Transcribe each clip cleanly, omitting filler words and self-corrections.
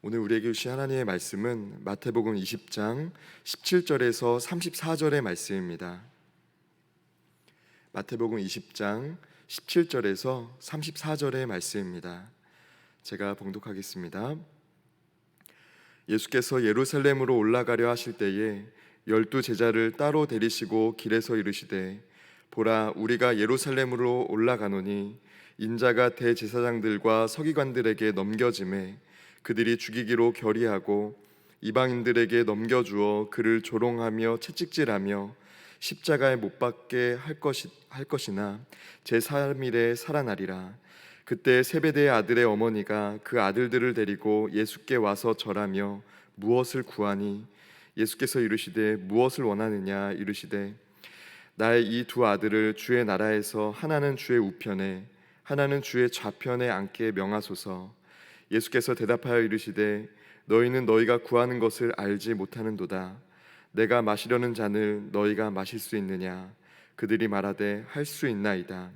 오늘 우리에게 주신 하나님의 말씀은 마태복음 20장 17절에서 34절의 말씀입니다. 마태복음 20장 17절에서 34절의 말씀입니다. 제가 봉독하겠습니다. 예수께서 예루살렘으로 올라가려 하실 때에 12 제자를 따로 데리시고 길에서 이르시되, 보라, 우리가 예루살렘으로 올라가노니 인자가 대제사장들과 서기관들에게 넘겨짐에 그들이 죽이기로 결의하고 이방인들에게 넘겨주어 그를 조롱하며 채찍질하며 십자가에 못 박게 할 것이나 제3일에 살아나리라. 그때 세베대의 아들의 어머니가 그 아들들을 데리고 예수께 와서 절하며 무엇을 구하니? 예수께서 이르시되 무엇을 원하느냐? 이르시되 나의 이 두 아들을 주의 나라에서 하나는 주의 우편에 하나는 주의 좌편에 앉게 명하소서. 예수께서 대답하여 이르시되 너희는 너희가 구하는 것을 알지 못하는도다. 내가 마시려는 잔을 너희가 마실 수 있느냐? 그들이 말하되 할 수 있나이다.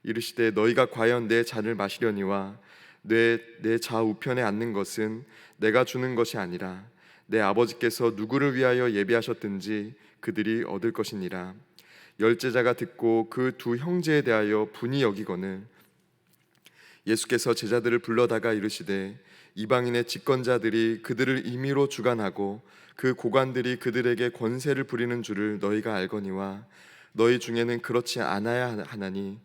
이르시되 너희가 과연 내 잔을 마시려니와 내 좌우편에 앉는 것은 내가 주는 것이 아니라 내 아버지께서 누구를 위하여 예비하셨든지 그들이 얻을 것이니라. 열제자가 듣고 그 두 형제에 대하여 분이 여기거늘 예수께서 제자들을 불러다가 이르시되 이방인의 집권자들이 그들을 임의로 주관하고 그 고관들이 그들에게 권세를 부리는 줄을 너희가 알거니와 너희 중에는 그렇지 않아야 하나니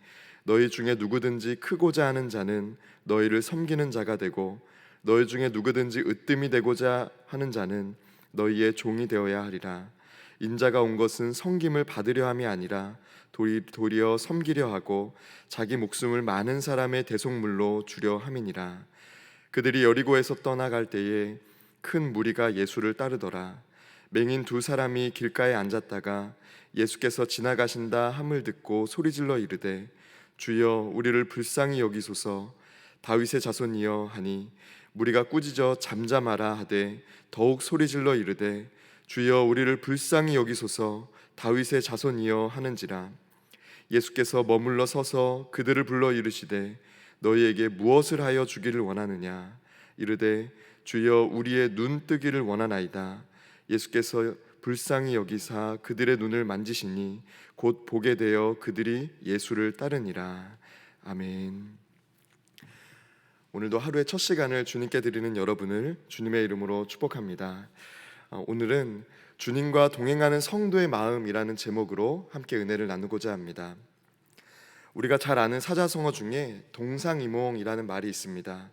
너희 중에 누구든지 크고자 하는 자는 너희를 섬기는 자가 되고 너희 중에 누구든지 으뜸이 되고자 하는 자는 너희의 종이 되어야 하리라. 인자가 온 것은 섬김을 받으려 함이 아니라 도리어 섬기려 하고 자기 목숨을 많은 사람의 대속물로 주려 함이니라. 그들이 여리고에서 떠나갈 때에 큰 무리가 예수를 따르더라. 맹인 두 사람이 길가에 앉았다가 예수께서 지나가신다 함을 듣고 소리질러 이르되 주여 우리를 불쌍히 여기소서. 다윗의 자손이여 하니 무리가 꾸짖어 잠잠하라 하되 더욱 소리질러 이르되 주여 우리를 불쌍히 여기소서. 다윗의 자손이여 하는지라. 예수께서 머물러 서서 그들을 불러 이르시되 너희에게 무엇을 하여 주기를 원하느냐? 이르되 주여 우리의 눈 뜨기를 원하나이다. 예수께서 불쌍히 여기사 그들의 눈을 만지시니 곧 보게 되어 그들이 예수를 따르니라. 아멘. 오늘도 하루의 첫 시간을 주님께 드리는 여러분을 주님의 이름으로 축복합니다. 오늘은 주님과 동행하는 성도의 마음이라는 제목으로 함께 은혜를 나누고자 합니다. 우리가 잘 아는 사자성어 중에 동상이몽이라는 말이 있습니다.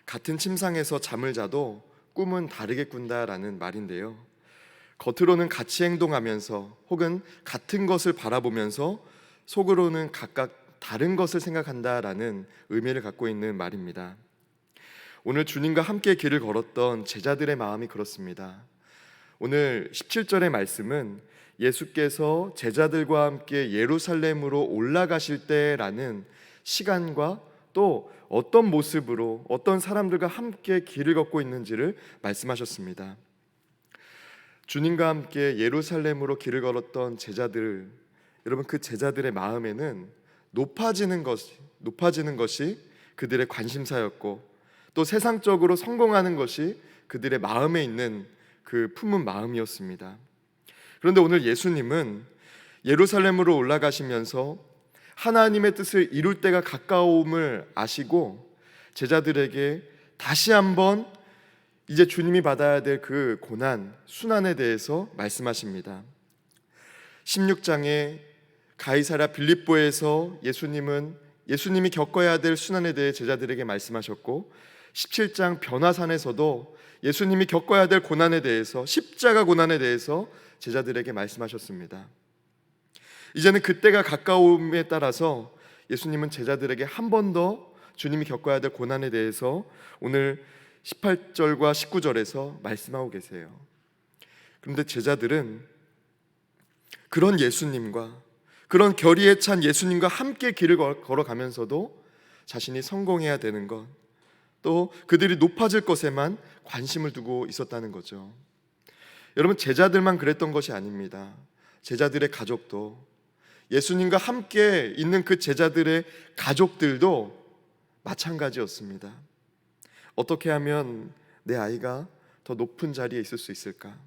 같은 침상에서 잠을 자도 꿈은 다르게 꾼다라는 말인데요, 겉으로는 같이 행동하면서 혹은 같은 것을 바라보면서 속으로는 각각 다른 것을 생각한다라는 의미를 갖고 있는 말입니다. 오늘 주님과 함께 길을 걸었던 제자들의 마음이 그렇습니다. 오늘 17절의 말씀은 예수께서 제자들과 함께 예루살렘으로 올라가실 때라는 시간과 또 어떤 모습으로 어떤 사람들과 함께 길을 걷고 있는지를 말씀하셨습니다. 주님과 함께 예루살렘으로 길을 걸었던 제자들, 여러분 그 제자들의 마음에는 높아지는 것이 그들의 관심사였고 또 세상적으로 성공하는 것이 그들의 마음에 있는 그 품은 마음이었습니다. 그런데 오늘 예수님은 예루살렘으로 올라가시면서 하나님의 뜻을 이룰 때가 가까움을 아시고 제자들에게 다시 한번 이제 주님이 받아야 될 그 고난, 순환에 대해서 말씀하십니다. 16장에 가이사랴 빌립보에서 예수님이 겪어야 될 순환에 대해 제자들에게 말씀하셨고 17장 변화산에서도 예수님이 겪어야 될 고난에 대해서, 십자가 고난에 대해서 제자들에게 말씀하셨습니다. 이제는 그때가 가까움에 따라서 예수님은 제자들에게 한 번 더 주님이 겪어야 될 고난에 대해서 오늘 18절과 19절에서 말씀하고 계세요. 그런데 제자들은 그런 예수님과, 그런 결의에 찬 예수님과 함께 길을 걸어가면서도 자신이 성공해야 되는 것, 또 그들이 높아질 것에만 관심을 두고 있었다는 거죠. 여러분, 제자들만 그랬던 것이 아닙니다. 제자들의 가족도, 예수님과 함께 있는 그 제자들의 가족들도 마찬가지였습니다. 어떻게 하면 내 아이가 더 높은 자리에 있을 수 있을까?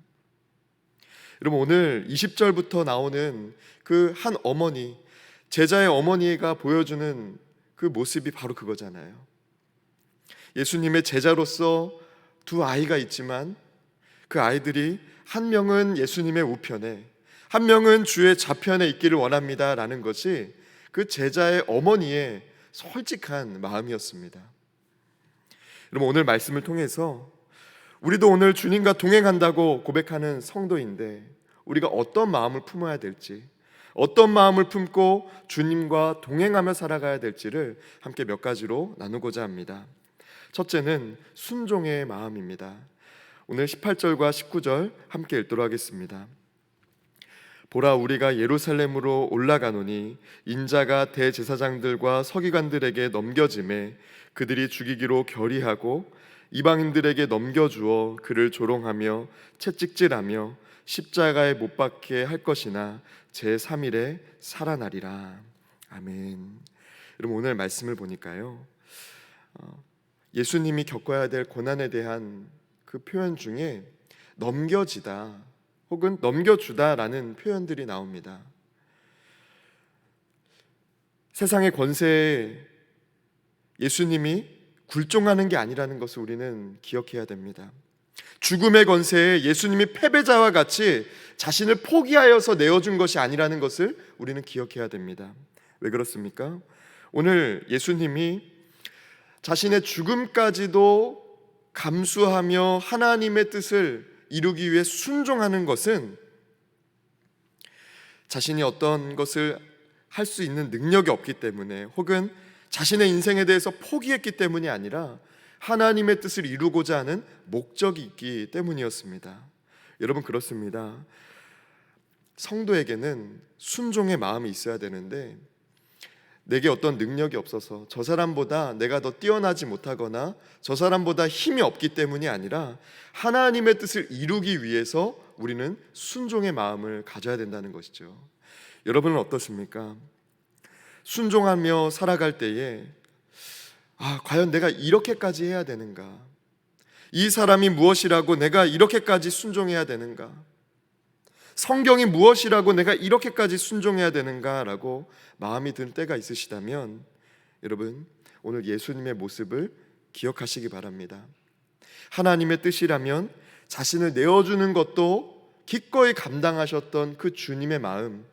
여러분, 오늘 20절부터 나오는 그 한 어머니, 제자의 어머니가 보여주는 그 모습이 바로 그거잖아요. 예수님의 제자로서 두 아이가 있지만 그 아이들이 한 명은 예수님의 우편에, 한 명은 주의 좌편에 있기를 원합니다 라는 것이 그 제자의 어머니의 솔직한 마음이었습니다. 여러분, 오늘 말씀을 통해서 우리도 오늘 주님과 동행한다고 고백하는 성도인데 우리가 어떤 마음을 품어야 될지, 어떤 마음을 품고 주님과 동행하며 살아가야 될지를 함께 몇 가지로 나누고자 합니다. 첫째는 순종의 마음입니다. 오늘 18절과 19절 함께 읽도록 하겠습니다. 보라, 우리가 예루살렘으로 올라가노니 인자가 대제사장들과 서기관들에게 넘겨짐에 그들이 죽이기로 결의하고 이방인들에게 넘겨주어 그를 조롱하며 채찍질하며 십자가에 못 박게 할 것이나 제3일에 살아나리라. 아멘. 여러분, 오늘 말씀을 보니까요, 예수님이 겪어야 될 고난에 대한 그 표현 중에 넘겨지다 혹은 넘겨주다라는 표현들이 나옵니다. 세상의 권세에 예수님이 굴종하는 게 아니라는 것을 우리는 기억해야 됩니다. 죽음의 권세에 예수님이 패배자와 같이 자신을 포기하여서 내어준 것이 아니라는 것을 우리는 기억해야 됩니다. 왜 그렇습니까? 오늘 예수님이 자신의 죽음까지도 감수하며 하나님의 뜻을 이루기 위해 순종하는 것은 자신이 어떤 것을 할 수 있는 능력이 없기 때문에 혹은 자신의 인생에 대해서 포기했기 때문이 아니라 하나님의 뜻을 이루고자 하는 목적이 있기 때문이었습니다. 여러분, 그렇습니다. 성도에게는 순종의 마음이 있어야 되는데 내게 어떤 능력이 없어서 저 사람보다 내가 더 뛰어나지 못하거나 저 사람보다 힘이 없기 때문이 아니라 하나님의 뜻을 이루기 위해서 우리는 순종의 마음을 가져야 된다는 것이죠. 여러분은 어떻습니까? 순종하며 살아갈 때에 과연 내가 이렇게까지 해야 되는가? 이 사람이 무엇이라고 내가 이렇게까지 순종해야 되는가? 성경이 무엇이라고 내가 이렇게까지 순종해야 되는가라고 마음이 들 때가 있으시다면 여러분, 오늘 예수님의 모습을 기억하시기 바랍니다. 하나님의 뜻이라면 자신을 내어주는 것도 기꺼이 감당하셨던 그 주님의 마음,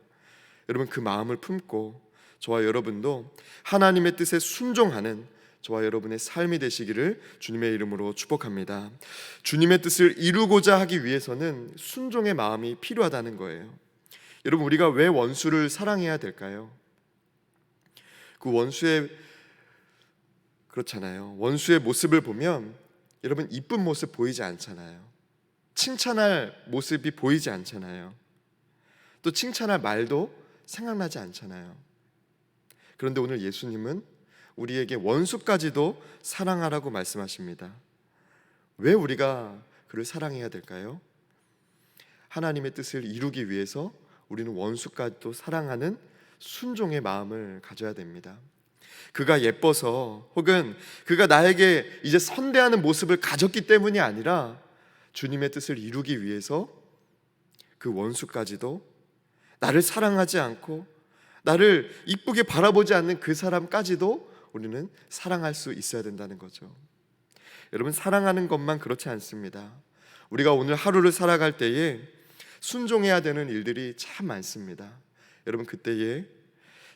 여러분, 그 마음을 품고 저와 여러분도 하나님의 뜻에 순종하는 저와 여러분의 삶이 되시기를 주님의 이름으로 축복합니다. 주님의 뜻을 이루고자 하기 위해서는 순종의 마음이 필요하다는 거예요. 여러분, 우리가 왜 원수를 사랑해야 될까요? 그 원수의 그렇잖아요. 원수의 모습을 보면 여러분, 이쁜 모습 보이지 않잖아요. 칭찬할 모습이 보이지 않잖아요. 또 칭찬할 말도 생각나지 않잖아요. 그런데 오늘 예수님은 우리에게 원수까지도 사랑하라고 말씀하십니다. 왜 우리가 그를 사랑해야 될까요? 하나님의 뜻을 이루기 위해서 우리는 원수까지도 사랑하는 순종의 마음을 가져야 됩니다. 그가 예뻐서 혹은 그가 나에게 이제 선대하는 모습을 가졌기 때문이 아니라 주님의 뜻을 이루기 위해서 그 원수까지도 나를 사랑하지 않고 나를 이쁘게 바라보지 않는 그 사람까지도 우리는 사랑할 수 있어야 된다는 거죠. 여러분, 사랑하는 것만 그렇지 않습니다. 우리가 오늘 하루를 살아갈 때에 순종해야 되는 일들이 참 많습니다. 여러분, 그때에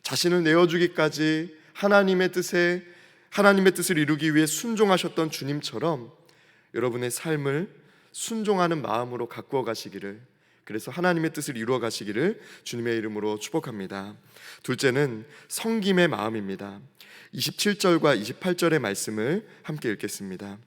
자신을 내어주기까지 하나님의 뜻을 이루기 위해 순종하셨던 주님처럼 여러분의 삶을 순종하는 마음으로 가꾸어 가시기를, 그래서 하나님의 뜻을 이루어 가시기를 주님의 이름으로 축복합니다. 둘째는 섬김의 마음입니다. 27절과 28절의 말씀을 함께 읽겠습니다.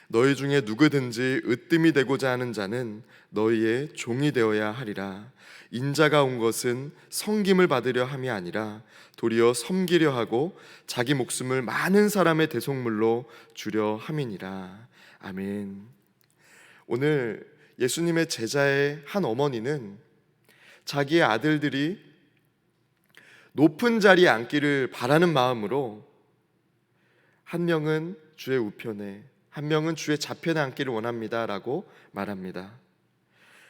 너희 중에 누구든지 으뜸이 되고자 하는 자는 너희의 종이 되어야 하리라. 인자가 온 것은 섬김을 받으려 함이 아니라 도리어 섬기려 하고 자기 목숨을 많은 사람의 대속물로 주려 함이니라. 아멘. 오늘 예수님의 제자의 한 어머니는 자기의 아들들이 높은 자리에 앉기를 바라는 마음으로 한 명은 주의 우편에, 한 명은 주의 좌편에 앉기를 원합니다라고 말합니다.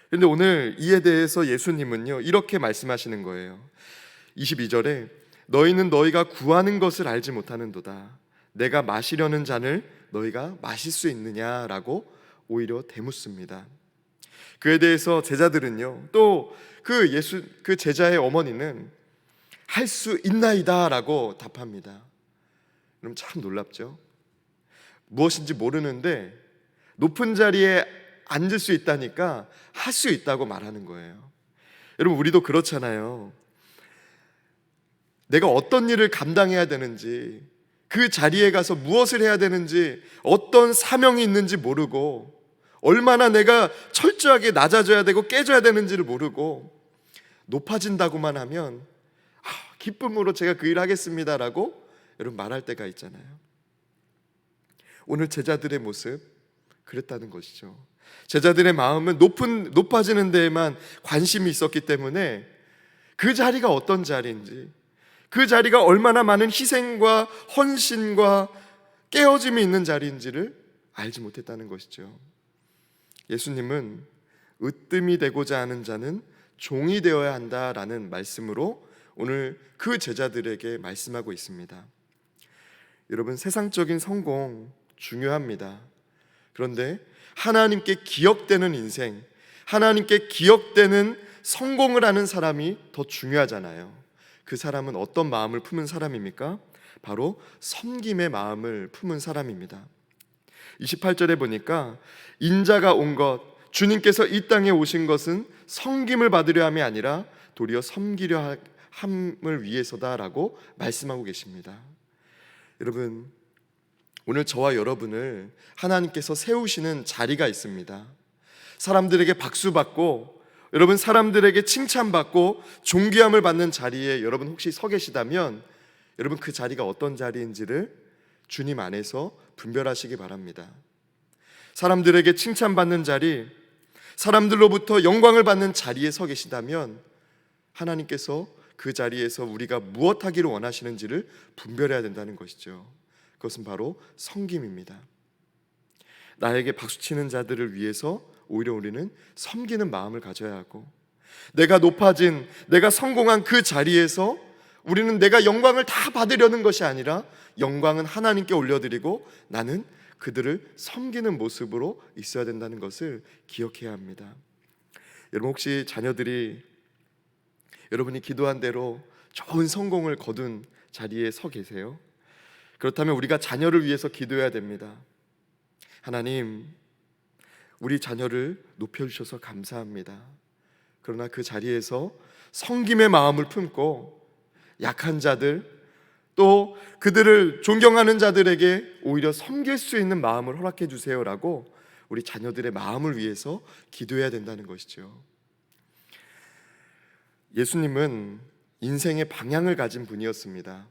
그런데 오늘 이에 대해서 예수님은요 이렇게 말씀하시는 거예요. 22절에 너희는 너희가 구하는 것을 알지 못하는도다. 내가 마시려는 잔을 너희가 마실 수 있느냐라고 오히려 대묻습니다. 그에 대해서 제자들은요 또 그 제자의 어머니는 할 수 있나이다라고 답합니다. 그럼 참 놀랍죠. 무엇인지 모르는데 높은 자리에 앉을 수 있다니까 할 수 있다고 말하는 거예요. 여러분 우리도 그렇잖아요. 내가 어떤 일을 감당해야 되는지, 그 자리에 가서 무엇을 해야 되는지, 어떤 사명이 있는지 모르고, 얼마나 내가 철저하게 낮아져야 되고 깨져야 되는지를 모르고 높아진다고만 하면 기쁨으로 제가 그 일을 하겠습니다라고 여러분 말할 때가 있잖아요. 오늘 제자들의 모습 그랬다는 것이죠. 제자들의 마음은 높아지는 데에만 관심이 있었기 때문에 그 자리가 어떤 자리인지, 그 자리가 얼마나 많은 희생과 헌신과 깨어짐이 있는 자리인지를 알지 못했다는 것이죠. 예수님은 으뜸이 되고자 하는 자는 종이 되어야 한다라는 말씀으로 오늘 그 제자들에게 말씀하고 있습니다. 여러분 세상적인 성공 중요합니다. 그런데 하나님께 기억되는 인생, 하나님께 기억되는 성공을 하는 사람이 더 중요하잖아요. 그 사람은 어떤 마음을 품은 사람입니까? 바로 섬김의 마음을 품은 사람입니다. 28절에 보니까 인자가 온 것, 주님께서 이 땅에 오신 것은 섬김을 받으려 함이 아니라 도리어 섬기려 함을 위해서다라고 말씀하고 계십니다. 여러분 오늘 저와 여러분을 하나님께서 세우시는 자리가 있습니다. 사람들에게 박수받고 여러분 사람들에게 칭찬받고 존귀함을 받는 자리에 여러분 혹시 서 계시다면 여러분 그 자리가 어떤 자리인지를 주님 안에서 분별하시기 바랍니다. 사람들에게 칭찬받는 자리, 사람들로부터 영광을 받는 자리에 서 계시다면 하나님께서 그 자리에서 우리가 무엇 하기를 원하시는지를 분별해야 된다는 것이죠. 그것은 바로 섬김입니다. 나에게 박수치는 자들을 위해서 오히려 우리는 섬기는 마음을 가져야 하고, 내가 높아진, 내가 성공한 그 자리에서 우리는 내가 영광을 다 받으려는 것이 아니라 영광은 하나님께 올려드리고 나는 그들을 섬기는 모습으로 있어야 된다는 것을 기억해야 합니다. 여러분 혹시 자녀들이 여러분이 기도한 대로 좋은 성공을 거둔 자리에 서 계세요? 그렇다면 우리가 자녀를 위해서 기도해야 됩니다. 하나님, 우리 자녀를 높여주셔서 감사합니다. 그러나 그 자리에서 섬김의 마음을 품고 약한 자들, 또 그들을 존경하는 자들에게 오히려 섬길 수 있는 마음을 허락해 주세요라고 우리 자녀들의 마음을 위해서 기도해야 된다는 것이죠. 예수님은 인생의 방향을 가진 분이었습니다.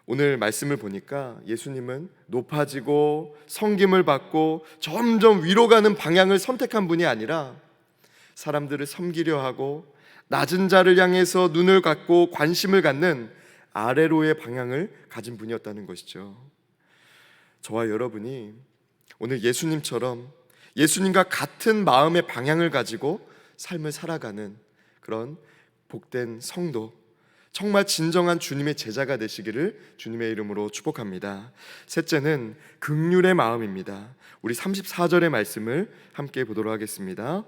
오늘 말씀을 보니까 예수님은 높아지고 섬김을 받고 점점 위로 가는 방향을 선택한 분이 아니라 사람들을 섬기려 하고 낮은 자를 향해서 눈을 갖고 관심을 갖는 아래로의 방향을 가진 분이었다는 것이죠. 저와 여러분이 오늘 예수님처럼 예수님과 같은 마음의 방향을 가지고 삶을 살아가는 그런 복된 성도, 정말 진정한 주님의 제자가 되시기를 주님의 이름으로 축복합니다. 셋째는 긍휼의 마음입니다. 우리 34절의 말씀을 함께 보도록 하겠습니다.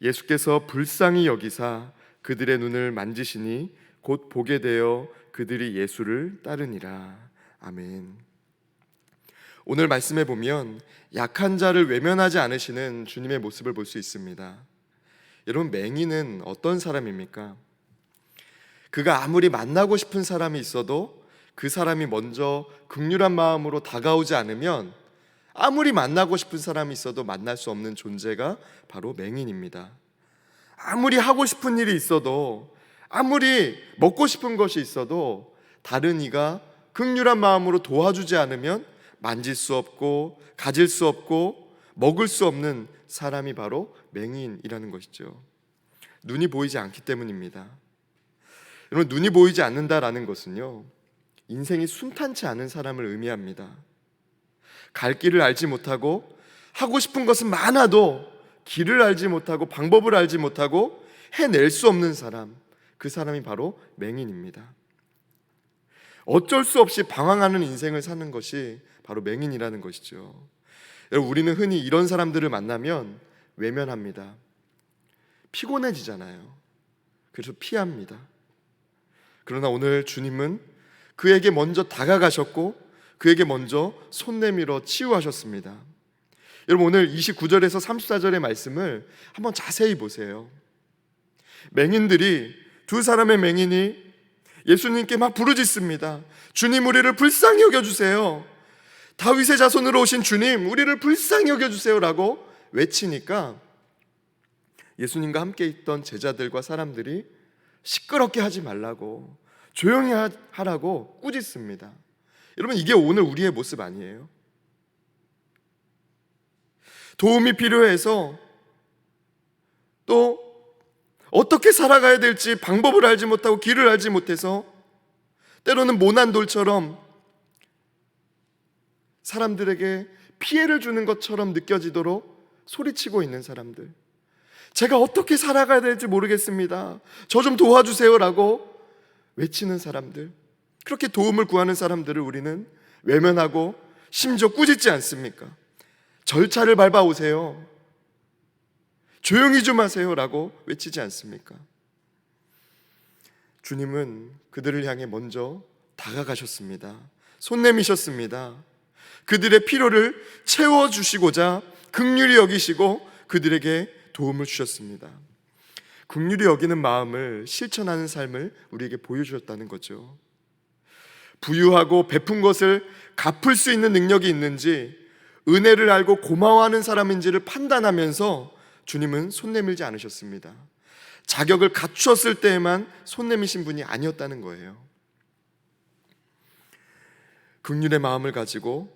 예수께서 불쌍히 여기사 그들의 눈을 만지시니 곧 보게 되어 그들이 예수를 따르니라. 아멘. 오늘 말씀에 보면 약한 자를 외면하지 않으시는 주님의 모습을 볼 수 있습니다. 여러분, 맹인은 어떤 사람입니까? 그가 아무리 만나고 싶은 사람이 있어도 그 사람이 먼저 긍휼한 마음으로 다가오지 않으면 아무리 만나고 싶은 사람이 있어도 만날 수 없는 존재가 바로 맹인입니다. 아무리 하고 싶은 일이 있어도, 아무리 먹고 싶은 것이 있어도 다른 이가 긍휼한 마음으로 도와주지 않으면 만질 수 없고 가질 수 없고 먹을 수 없는 사람이 바로 맹인이라는 것이죠. 눈이 보이지 않기 때문입니다. 여러분, 눈이 보이지 않는다라는 것은요, 인생이 순탄치 않은 사람을 의미합니다. 갈 길을 알지 못하고 하고 싶은 것은 많아도 길을 알지 못하고 방법을 알지 못하고 해낼 수 없는 사람, 그 사람이 바로 맹인입니다. 어쩔 수 없이 방황하는 인생을 사는 것이 바로 맹인이라는 것이죠. 여러분, 우리는 흔히 이런 사람들을 만나면 외면합니다. 피곤해지잖아요. 그래서 피합니다. 그러나 오늘 주님은 그에게 먼저 다가가셨고 그에게 먼저 손 내밀어 치유하셨습니다. 여러분, 오늘 29절에서 34절의 말씀을 한번 자세히 보세요. 맹인들이, 두 사람의 맹인이 예수님께 막 부르짖습니다. 주님, 우리를 불쌍히 여겨주세요. 다윗의 자손으로 오신 주님, 우리를 불쌍히 여겨주세요 라고 외치니까 예수님과 함께 있던 제자들과 사람들이 시끄럽게 하지 말라고, 조용히 하라고 꾸짖습니다. 여러분, 이게 오늘 우리의 모습 아니에요? 도움이 필요해서 또 어떻게 살아가야 될지 방법을 알지 못하고 길을 알지 못해서 때로는 모난 돌처럼 사람들에게 피해를 주는 것처럼 느껴지도록 소리치고 있는 사람들, 제가 어떻게 살아가야 될지 모르겠습니다, 저 좀 도와주세요 라고 외치는 사람들, 그렇게 도움을 구하는 사람들을 우리는 외면하고 심지어 꾸짖지 않습니까? 절차를 밟아오세요, 조용히 좀 하세요 라고 외치지 않습니까? 주님은 그들을 향해 먼저 다가가셨습니다. 손 내미셨습니다. 그들의 필요를 채워주시고자 긍휼히 여기시고 그들에게 도움을 주셨습니다. 긍휼히 여기는 마음을 실천하는 삶을 우리에게 보여주셨다는 거죠. 부유하고 베푼 것을 갚을 수 있는 능력이 있는지, 은혜를 알고 고마워하는 사람인지를 판단하면서 주님은 손 내밀지 않으셨습니다. 자격을 갖추었을 때에만 손 내미신 분이 아니었다는 거예요. 긍휼의 마음을 가지고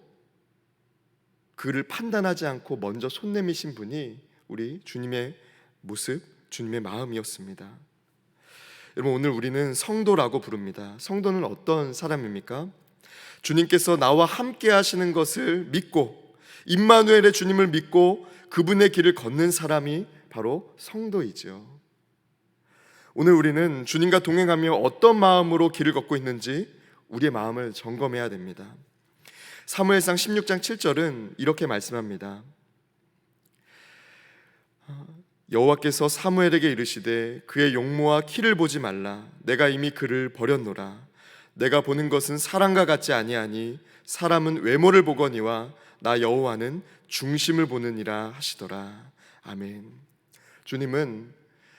그를 판단하지 않고 먼저 손 내미신 분이 우리 주님의 모습, 주님의 마음이었습니다. 여러분, 오늘 우리는 성도라고 부릅니다. 성도는 어떤 사람입니까? 주님께서 나와 함께 하시는 것을 믿고, 임마누엘의 주님을 믿고 그분의 길을 걷는 사람이 바로 성도이죠. 오늘 우리는 주님과 동행하며 어떤 마음으로 길을 걷고 있는지 우리의 마음을 점검해야 됩니다. 사무엘상 16장 7절은 이렇게 말씀합니다. 여호와께서 사무엘에게 이르시되 그의 용모와 키를 보지 말라. 내가 이미 그를 버렸노라. 내가 보는 것은 사람과 같지 아니하니 사람은 외모를 보거니와 나 여호와는 중심을 보느니라 하시더라. 아멘. 주님은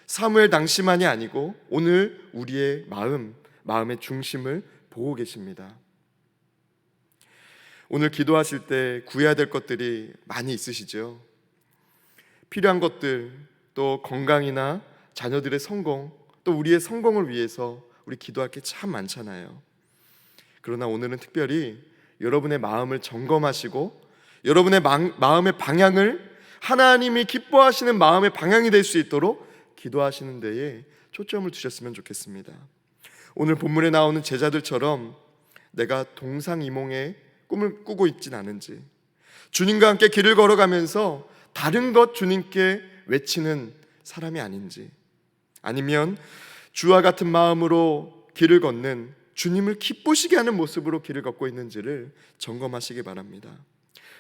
사무엘 당시만이 아니고 오늘 우리의 마음의 중심을 보고 계십니다. 오늘 기도하실 때 구해야 될 것들이 많이 있으시죠? 필요한 것들, 또 건강이나 자녀들의 성공, 또 우리의 성공을 위해서 우리 기도할 게 참 많잖아요. 그러나 오늘은 특별히 여러분의 마음을 점검하시고 여러분의 마음의 방향을 하나님이 기뻐하시는 마음의 방향이 될 수 있도록 기도하시는 데에 초점을 두셨으면 좋겠습니다. 오늘 본문에 나오는 제자들처럼 내가 동상이몽의 꿈을 꾸고 있진 않은지, 주님과 함께 길을 걸어가면서 다른 것 주님께 외치는 사람이 아닌지, 아니면 주와 같은 마음으로 길을 걷는, 주님을 기쁘시게 하는 모습으로 길을 걷고 있는지를 점검하시기 바랍니다.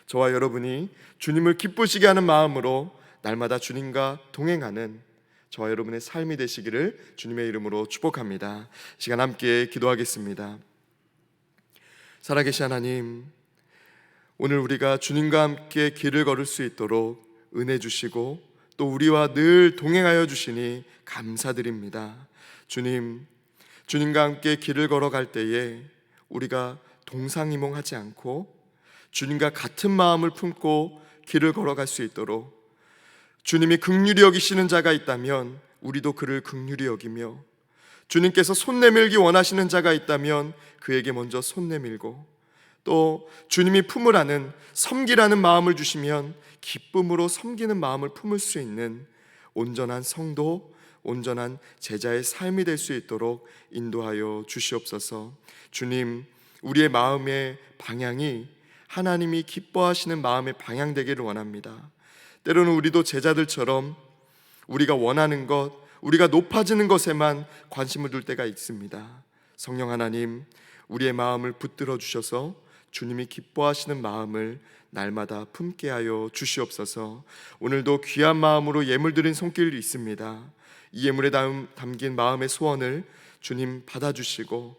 저와 여러분이 주님을 기쁘시게 하는 마음으로 날마다 주님과 동행하는 저와 여러분의 삶이 되시기를 주님의 이름으로 축복합니다. 시간 함께 기도하겠습니다. 살아계신 하나님, 오늘 우리가 주님과 함께 길을 걸을 수 있도록 은혜 주시고 또 우리와 늘 동행하여 주시니 감사드립니다. 주님, 주님과 함께 길을 걸어갈 때에 우리가 동상이몽하지 않고 주님과 같은 마음을 품고 길을 걸어갈 수 있도록, 주님이 긍휼히 여기시는 자가 있다면 우리도 그를 긍휼히 여기며, 주님께서 손 내밀기 원하시는 자가 있다면 그에게 먼저 손 내밀고, 또 주님이 품으라는, 섬기라는 마음을 주시면 기쁨으로 섬기는 마음을 품을 수 있는 온전한 성도, 온전한 제자의 삶이 될 수 있도록 인도하여 주시옵소서. 주님, 우리의 마음의 방향이 하나님이 기뻐하시는 마음의 방향되기를 원합니다. 때로는 우리도 제자들처럼 우리가 원하는 것, 우리가 높아지는 것에만 관심을 둘 때가 있습니다. 성령 하나님, 우리의 마음을 붙들어 주셔서 주님이 기뻐하시는 마음을 날마다 품게 하여 주시옵소서. 오늘도 귀한 마음으로 예물 드린 손길이 있습니다. 이 예물에 담긴 마음의 소원을 주님 받아주시고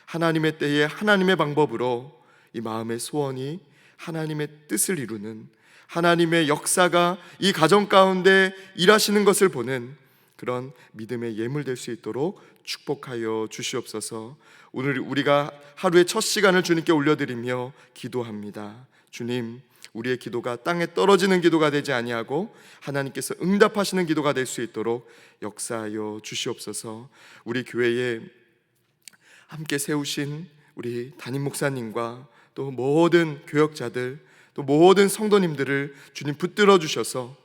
하나님의 때에 하나님의 방법으로 이 마음의 소원이 하나님의 뜻을 이루는, 하나님의 역사가 이 가정 가운데 일하시는 것을 보는 그런 믿음의 예물 될 수 있도록 축복하여 주시옵소서. 오늘 우리가 하루의 첫 시간을 주님께 올려드리며 기도합니다. 주님, 우리의 기도가 땅에 떨어지는 기도가 되지 아니하고 하나님께서 응답하시는 기도가 될 수 있도록 역사하여 주시옵소서. 우리 교회에 함께 세우신 우리 담임 목사님과 또 모든 교역자들, 또 모든 성도님들을 주님 붙들어 주셔서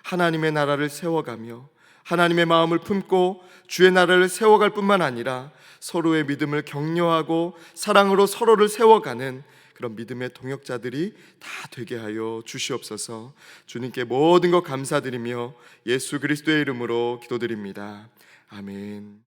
하나님의 나라를 세워가며 하나님의 마음을 품고 주의 나라를 세워갈 뿐만 아니라 서로의 믿음을 격려하고 사랑으로 서로를 세워가는 그런 믿음의 동역자들이 다 되게 하여 주시옵소서. 주님께 모든 것 감사드리며 예수 그리스도의 이름으로 기도드립니다. 아멘.